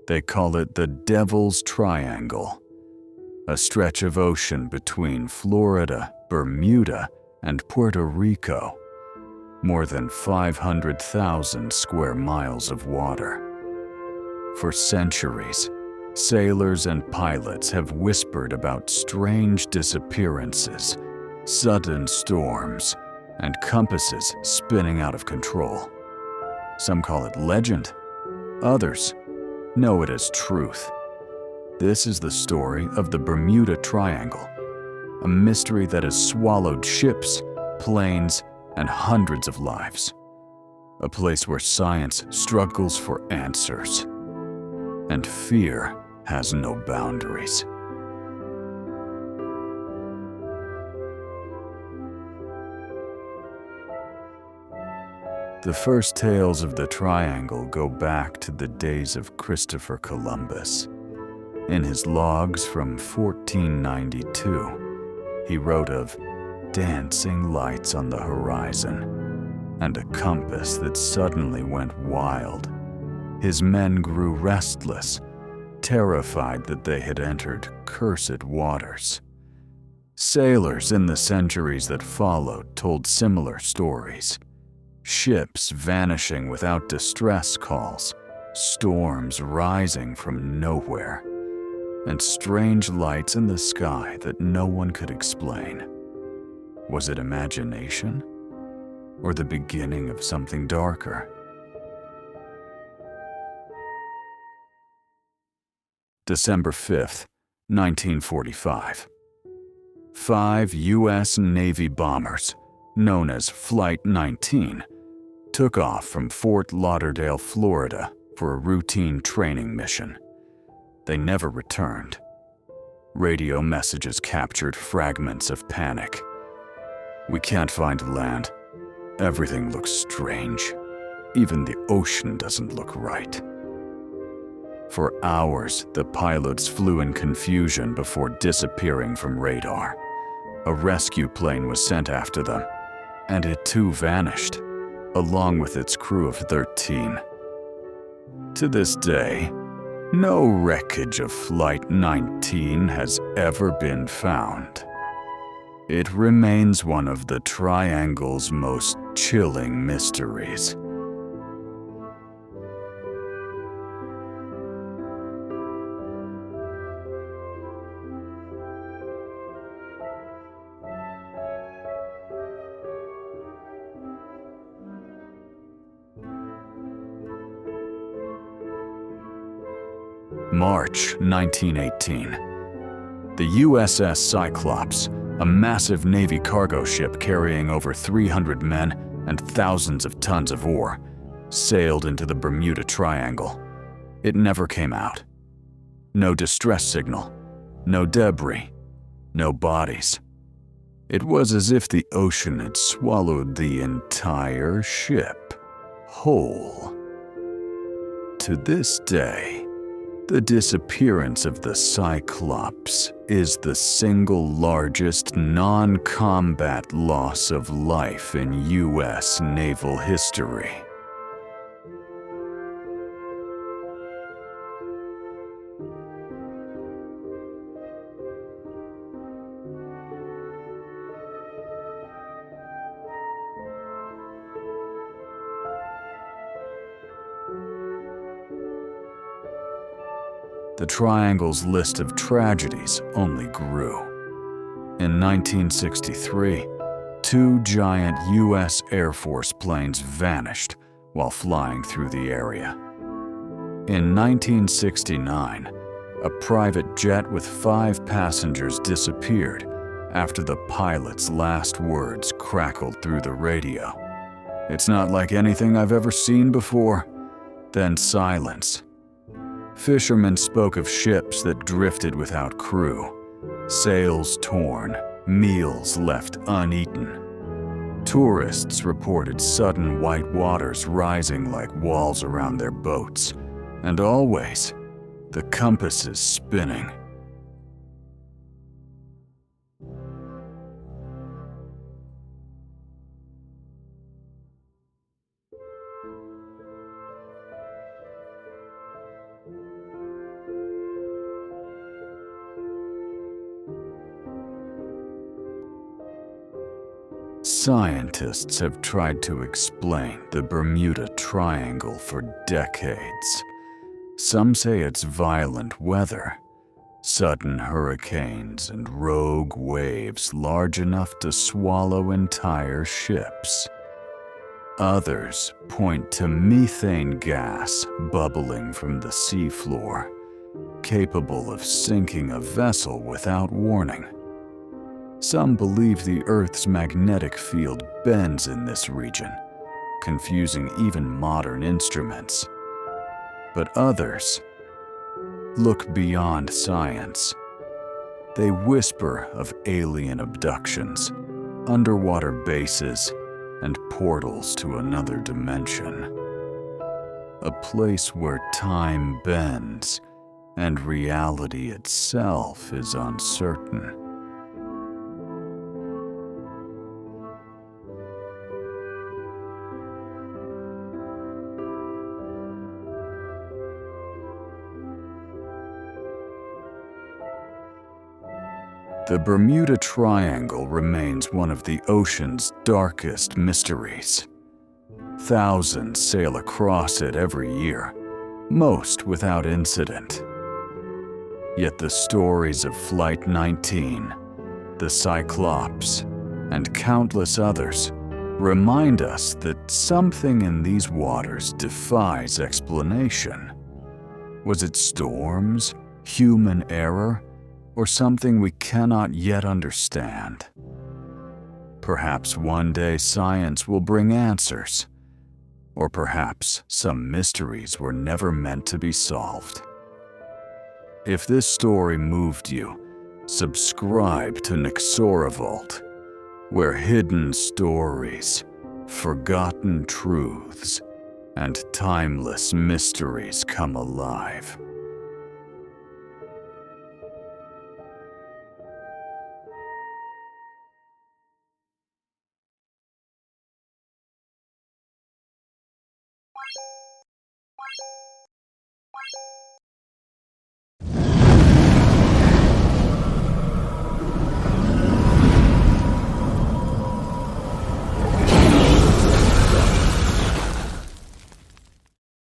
They call it the Devil's Triangle, a stretch of ocean between Florida, Bermuda, and Puerto Rico. More than 500,000 square miles of water. For centuries, sailors and pilots have whispered about strange disappearances, sudden storms, and compasses spinning out of control. Some call it legend. Others know it as truth. This is the story of the Bermuda Triangle, a mystery that has swallowed ships, planes, and hundreds of lives. A place where science struggles for answers, and fear has no boundaries. The first tales of the triangle go back to the days of Christopher Columbus. In his logs from 1492, he wrote of dancing lights on the horizon and a compass that suddenly went wild. His men grew restless, terrified that they had entered cursed waters. Sailors in the centuries that followed told similar stories. Ships vanishing without distress calls, storms rising from nowhere, and strange lights in the sky that no one could explain. Was it imagination, or the beginning of something darker? December 5th, 1945. 5 U.S. Navy bombers, known as Flight 19, took off from Fort Lauderdale, Florida, for a routine training mission. They never returned. Radio messages captured fragments of panic. "We can't find land. Everything looks strange. Even the ocean doesn't look right." For hours, the pilots flew in confusion before disappearing from radar. A rescue plane was sent after them, and it too vanished, along with its crew of 13. To this day, no wreckage of Flight 19 has ever been found. It remains one of the Triangle's most chilling mysteries. March 1918. The USS Cyclops, a massive Navy cargo ship carrying over 300 men and thousands of tons of ore, sailed into the Bermuda Triangle. It never came out. No distress signal, no debris, no bodies. It was as if the ocean had swallowed the entire ship whole. To this day, the disappearance of the Cyclops is the single largest non-combat loss of life in U.S. naval history. The Triangle's list of tragedies only grew. In 1963, 2 giant U.S. Air Force planes vanished while flying through the area. In 1969, a private jet with 5 passengers disappeared after the pilot's last words crackled through the radio. "It's not like anything I've ever seen before." Then silence. Fishermen spoke of ships that drifted without crew, sails torn, meals left uneaten. Tourists reported sudden white waters rising like walls around their boats, and always the compasses spinning. Scientists have tried to explain the Bermuda Triangle for decades. Some say it's violent weather, sudden hurricanes, and rogue waves large enough to swallow entire ships. Others point to methane gas bubbling from the seafloor, capable of sinking a vessel without warning. Some believe the Earth's magnetic field bends in this region, confusing even modern instruments. But others look beyond science. They whisper of alien abductions, underwater bases, and portals to another dimension. A place where time bends and reality itself is uncertain. The Bermuda Triangle remains one of the ocean's darkest mysteries. Thousands sail across it every year, most without incident. Yet the stories of Flight 19, the Cyclops, and countless others remind us that something in these waters defies explanation. Was it storms, human error, or something we cannot yet understand? Perhaps one day science will bring answers, or perhaps some mysteries were never meant to be solved. If this story moved you, subscribe to Vault, where hidden stories, forgotten truths, and timeless mysteries come alive.